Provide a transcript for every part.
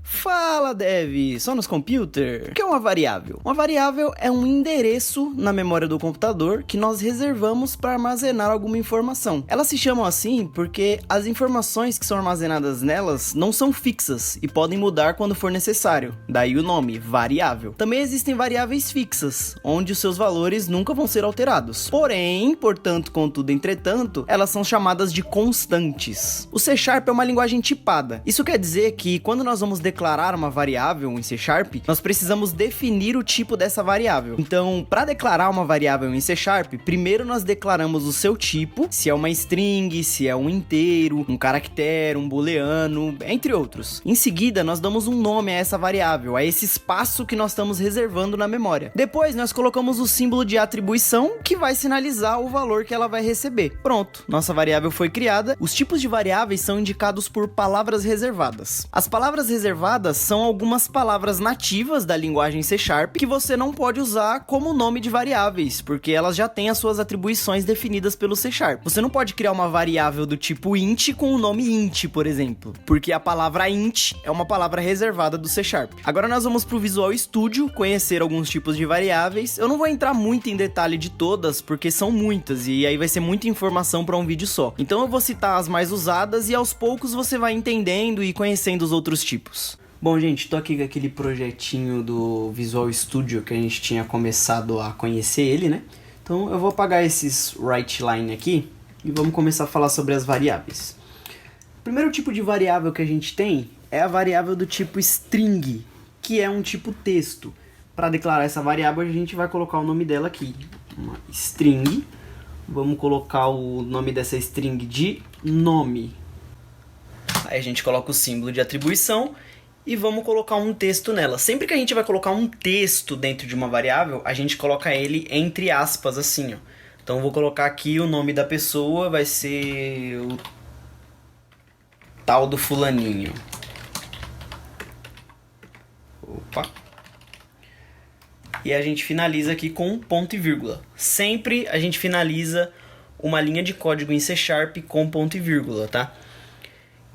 Fala, Dev! Só nos computer? O que é uma variável? Uma variável é um endereço na memória do computador que nós reservamos para armazenar alguma informação. Elas se chamam assim porque as informações que são armazenadas nelas não são fixas e podem mudar quando for necessário. Daí o nome, variável. Também existem variáveis fixas, onde os seus valores nunca vão ser alterados. Porém, portanto, contudo, entretanto, elas são chamadas de constantes. O C# é uma linguagem tipada. Isso quer dizer que quando nós vamos declarar uma variável em C#, nós precisamos definir o tipo dessa variável. Então, para declarar uma variável em C#, primeiro nós declaramos o seu tipo, se é uma string, se é um inteiro, um caractere, um booleano, entre outros. Em seguida, nós damos um nome a essa variável, a esse espaço que nós estamos reservando na memória. Depois, nós colocamos o símbolo de atribuição, que vai sinalizar o valor que ela vai receber. Pronto, nossa variável foi criada. Os tipos de variáveis são indicados por palavras reservadas. As palavras reservadas são algumas palavras nativas da linguagem C# que você não pode usar como nome de variáveis, porque elas já têm as suas atribuições definidas pelo C#. Você não pode criar uma variável do tipo int com o nome int, por exemplo, porque a palavra int é uma palavra reservada do C#. Agora nós vamos para o Visual Studio conhecer alguns tipos de variáveis. Eu não vou entrar muito em detalhe de todas, porque são muitas e aí vai ser muita informação para um vídeo só. Então eu vou citar as mais usadas e aos poucos você vai entendendo e conhecendo os outros tipos. Bom, gente, tô aqui com aquele projetinho do Visual Studio que a gente tinha começado a conhecer ele, né? Então eu vou apagar esses writeline aqui e vamos começar a falar sobre as variáveis. O primeiro tipo de variável que a gente tem é a variável do tipo string, que é um tipo texto. Para declarar essa variável, a gente vai colocar o nome dela aqui, uma string. Vamos colocar o nome dessa string de nome. Aí a gente coloca o símbolo de atribuição e vamos colocar um texto nela. Sempre que a gente vai colocar um texto dentro de uma variável, a gente coloca ele entre aspas, assim, ó. Então eu vou colocar aqui o nome da pessoa, vai ser o tal do fulaninho. Opa. E a gente finaliza aqui com ponto e vírgula. Sempre a gente finaliza uma linha de código em C# com ponto e vírgula, tá?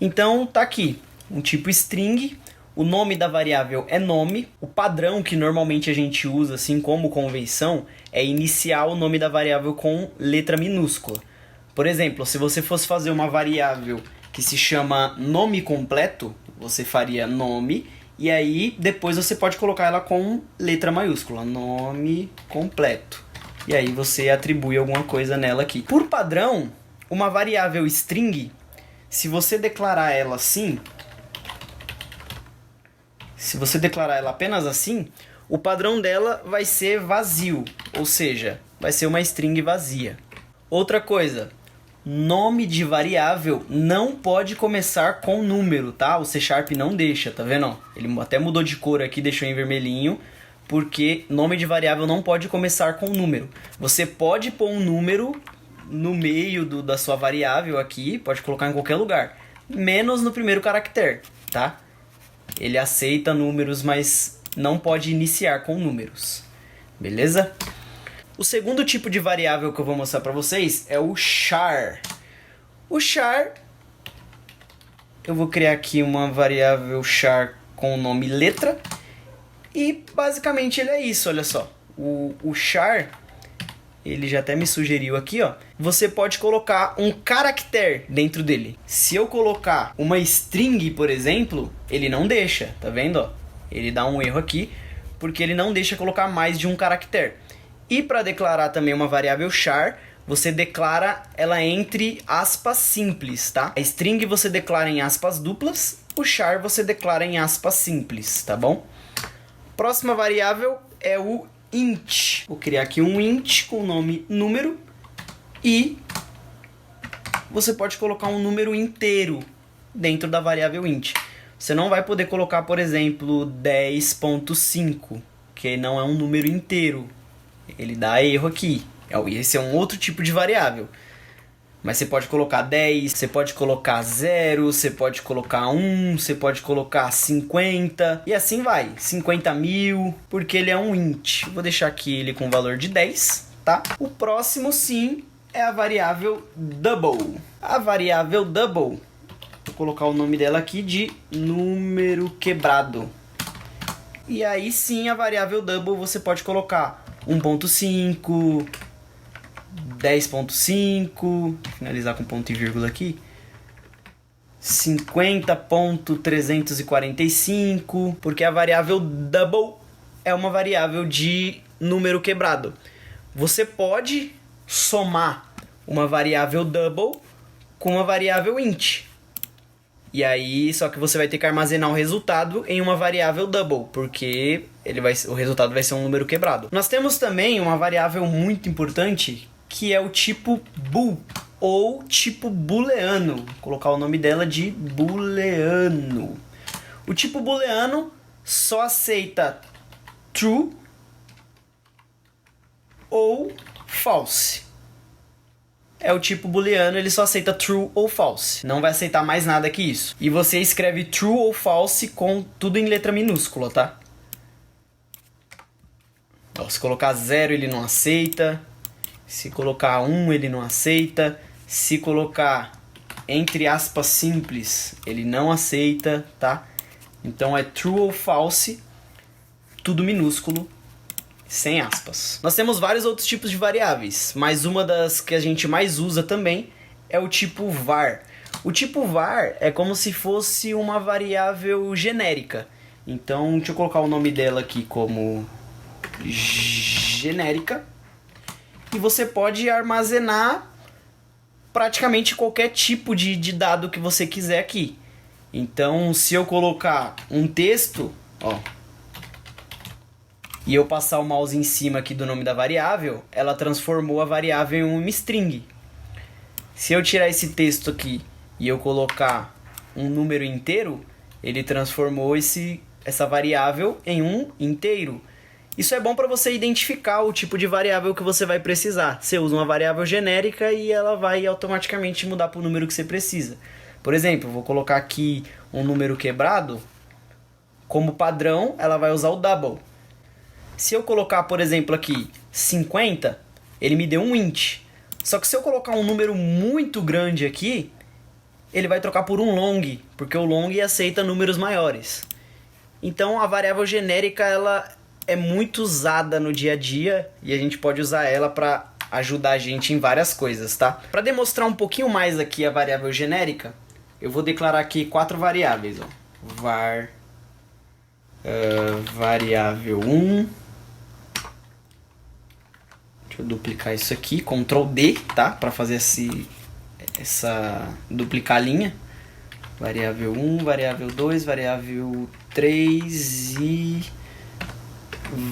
Então tá aqui, um tipo string. O nome da variável é nome. O padrão que normalmente a gente usa, assim como convenção, é iniciar o nome da variável com letra minúscula. Por exemplo, se você fosse fazer uma variável que se chama nome completo, você faria nome, e aí depois você pode colocar ela com letra maiúscula, nome completo. E aí você atribui alguma coisa nela aqui. Por padrão, uma variável string, se você declarar ela assim, se você declarar ela apenas assim, o padrão dela vai ser vazio, ou seja, vai ser uma string vazia. Outra coisa, nome de variável não pode começar com número, tá? O C# não deixa, tá vendo? Ele até mudou de cor aqui, deixou em vermelhinho, porque nome de variável não pode começar com número. Você pode pôr um número no meio da sua variável aqui, pode colocar em qualquer lugar, menos no primeiro caractere, tá? Ele aceita números, mas não pode iniciar com números. Beleza? O segundo tipo de variável que eu vou mostrar para vocês é o char. O char, eu vou criar aqui uma variável char com o nome letra. E basicamente ele é isso, olha só. O char, ele já até me sugeriu aqui, ó. Você pode colocar um caractere dentro dele. Se eu colocar uma string, por exemplo, ele não deixa, tá vendo, ó? Ele dá um erro aqui, porque ele não deixa colocar mais de um caractere. E para declarar também uma variável char, você declara ela entre aspas simples, tá? A string você declara em aspas duplas, o char você declara em aspas simples, tá bom? Próxima variável é o int. Vou criar aqui um int com o nome número e você pode colocar um número inteiro dentro da variável int. Você não vai poder colocar, por exemplo, 10.5, que não é um número inteiro. Ele dá erro aqui. Esse é um outro tipo de variável. Mas você pode colocar 10, você pode colocar 0, você pode colocar 1, você pode colocar 50 e assim vai, 50.000, porque ele é um int. Vou deixar aqui ele com o valor de 10, tá? O próximo sim é a variável double. A variável double Vou colocar o nome dela aqui de número quebrado. E aí sim, a variável double você pode colocar 1.5, 10.5, finalizar com ponto e vírgula aqui, 50.345, porque a variável double é uma variável de número quebrado. Você pode somar uma variável double com uma variável int. E aí, só que você vai ter que armazenar o resultado em uma variável double, porque o resultado vai ser um número quebrado. Nós temos também uma variável muito importante, que é o tipo bool, ou tipo booleano. Vou colocar o nome dela de booleano. O tipo booleano só aceita true ou false. É o tipo booleano, ele só aceita true ou false. Não vai aceitar mais nada que isso. E você escreve true ou false com tudo em letra minúscula, tá? Ó, se colocar 0 ele não aceita. Se colocar 1 ele não aceita. Se colocar entre aspas simples ele não aceita, tá? Então é true ou false, tudo minúsculo, sem aspas. Nós temos vários outros tipos de variáveis, mas uma das que a gente mais usa também é o tipo var. O tipo var é como se fosse uma variável genérica. Então, deixa eu colocar o nome dela aqui como genérica. E você pode armazenar praticamente qualquer tipo de dado que você quiser aqui. Então, se eu colocar um texto, ó, e eu passar o mouse em cima aqui do nome da variável, ela transformou a variável em uma string. Se eu tirar esse texto aqui e eu colocar um número inteiro, ele transformou essa variável em um inteiro. Isso é bom para você identificar o tipo de variável que você vai precisar. Você usa uma variável genérica e ela vai automaticamente mudar para o número que você precisa. Por exemplo, vou colocar aqui um número quebrado. Como padrão, ela vai usar o double. Se eu colocar, por exemplo, aqui 50, ele me deu um int. Só que se eu colocar um número muito grande aqui, ele vai trocar por um long, porque o long aceita números maiores. Então a variável genérica ela é muito usada no dia a dia e a gente pode usar ela para ajudar a gente em várias coisas, tá? Para demonstrar um pouquinho mais aqui a variável genérica, eu vou declarar aqui 4 variáveis, ó. Var variável 1. Deixa eu duplicar isso aqui, Ctrl D, tá? Para fazer essa duplicar a linha. Variável 1, variável 2, variável 3 e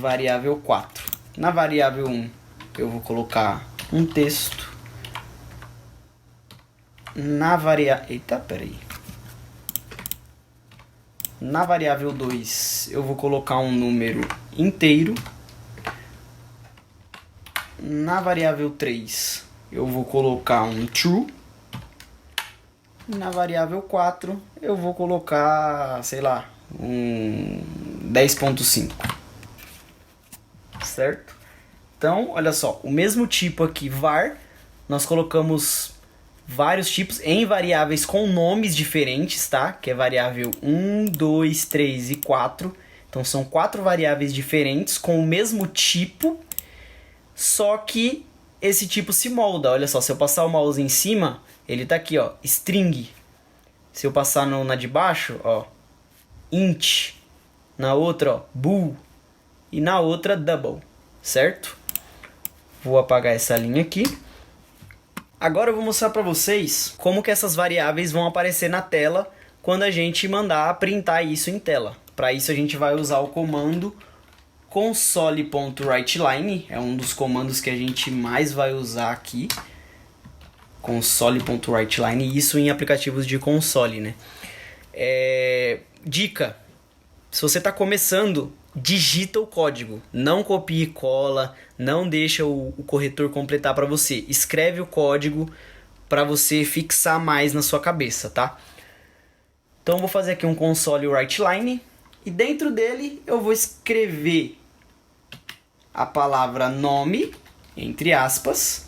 variável 4. Na variável 1 eu vou colocar um texto. Na variável 2 eu vou colocar um número inteiro. Na variável 3 eu vou colocar um true. Na variável 4 eu vou colocar, sei lá, um 10.5. Certo? Então, olha só, o mesmo tipo aqui, var, nós colocamos vários tipos em variáveis com nomes diferentes, tá? Que é variável 1, 2, 3 e 4. Então são 4 variáveis diferentes com o mesmo tipo, só que esse tipo se molda. Olha só, se eu passar o mouse em cima, ele tá aqui, ó, string. Se eu passar na de baixo, ó, int. Na outra, ó, bool. E na outra, double. Certo? Vou apagar essa linha aqui. Agora eu vou mostrar para vocês como que essas variáveis vão aparecer na tela quando a gente mandar printar isso em tela. Para isso a gente vai usar o comando console.writeline, é um dos comandos que a gente mais vai usar aqui. Console.writeline, isso em aplicativos de console, né? Dica, se você está começando, digita o código, não copie e cola, não deixa o corretor completar para você. Escreve o código para você fixar mais na sua cabeça, tá? Então eu vou fazer aqui um console writeline e dentro dele eu vou escrever a palavra nome, entre aspas.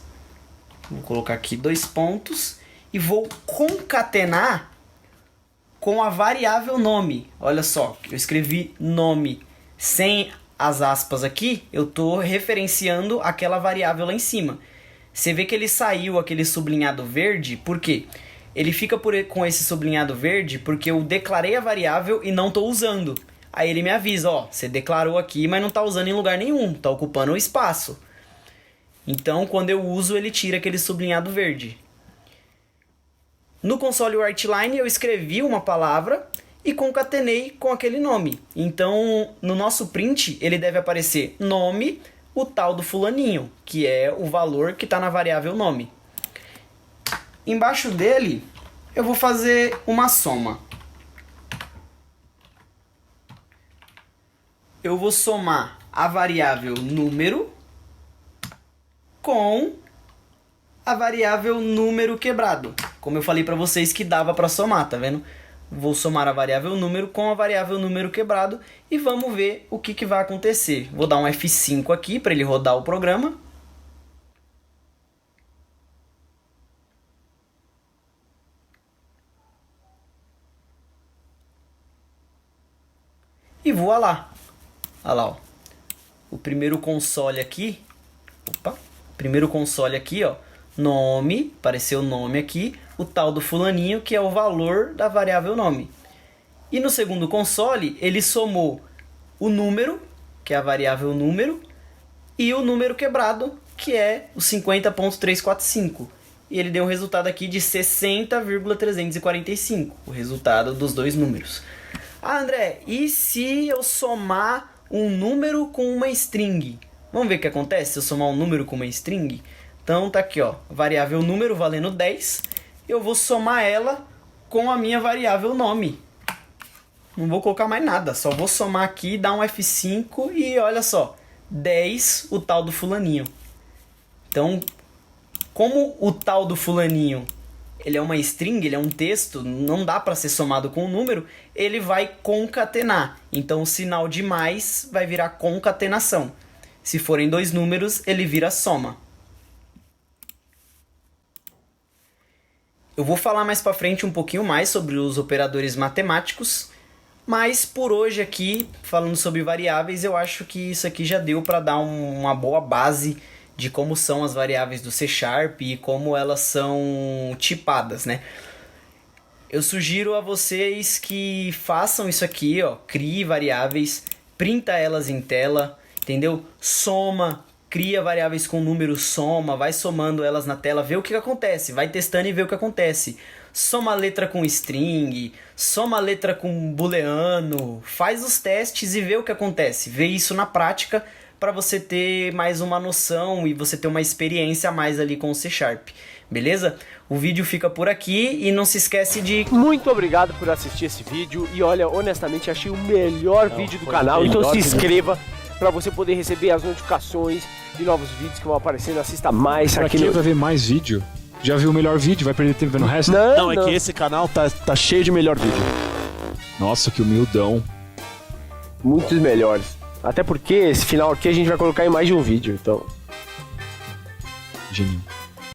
Vou colocar aqui 2 pontos e vou concatenar com a variável nome. Olha só, eu escrevi nome sem as aspas aqui, eu estou referenciando aquela variável lá em cima. Você vê que ele saiu aquele sublinhado verde, por quê? Ele fica com esse sublinhado verde porque eu declarei a variável e não estou usando. Aí ele me avisa, ó, você declarou aqui, mas não está usando em lugar nenhum, está ocupando o espaço. Então, quando eu uso, ele tira aquele sublinhado verde. No console WriteLine, eu escrevi uma palavra e concatenei com aquele nome. Então, no nosso print, ele deve aparecer nome, o tal do fulaninho, que é o valor que está na variável nome. Embaixo dele, eu vou fazer uma soma. Eu vou somar a variável número com a variável número quebrado. Como eu falei para vocês que dava para somar, tá vendo? Vou somar a variável número com a variável número quebrado e vamos ver o que vai acontecer. Vou dar um F5 aqui para ele rodar o programa. E voa lá. Olha lá, ó. O primeiro console aqui. Opa! Primeiro console aqui, ó. Nome, apareceu o nome aqui. O tal do fulaninho, que é o valor da variável nome. E no segundo console, ele somou o número, que é a variável número, e o número quebrado, que é o 50.345. E ele deu um resultado aqui de 60,345. O resultado dos dois números. Ah, André, e se eu somar um número com uma string? Vamos ver o que acontece se eu somar um número com uma string? Então tá aqui, ó, variável número valendo 10. Eu vou somar ela com a minha variável nome. Não vou colocar mais nada, só vou somar aqui, dar um F5 e olha só, 10, o tal do fulaninho. Então, como o tal do fulaninho ele é uma string, ele é um texto, não dá para ser somado com um número, ele vai concatenar. Então o sinal de mais vai virar concatenação. Se forem dois números, ele vira soma. Eu vou falar mais para frente um pouquinho mais sobre os operadores matemáticos, mas por hoje aqui, falando sobre variáveis, eu acho que isso aqui já deu para dar uma boa base de como são as variáveis do C# e como elas são tipadas, né? Eu sugiro a vocês que façam isso aqui, ó, crie variáveis, printa elas em tela, entendeu? Soma, cria variáveis com número, soma, vai somando elas na tela, vê o que acontece, vai testando e vê o que acontece. Soma a letra com string, soma a letra com booleano, faz os testes e vê o que acontece, vê isso na prática, para você ter mais uma noção e você ter uma experiência a mais ali com o C#, beleza? O vídeo fica por aqui e não se esquece de... Muito obrigado por assistir esse vídeo e olha, honestamente achei o melhor vídeo do canal, então se inscreva para você poder receber as notificações de novos vídeos que vão aparecendo, assista mais pra aqui no... vai ver mais vídeo? Já viu o melhor vídeo? Vai perder tempo vendo o resto? Não, é que esse canal tá cheio de melhor vídeo. Nossa, que humildão. Muitos melhores. Até porque esse final aqui a gente vai colocar em mais de um vídeo, então... Gênio.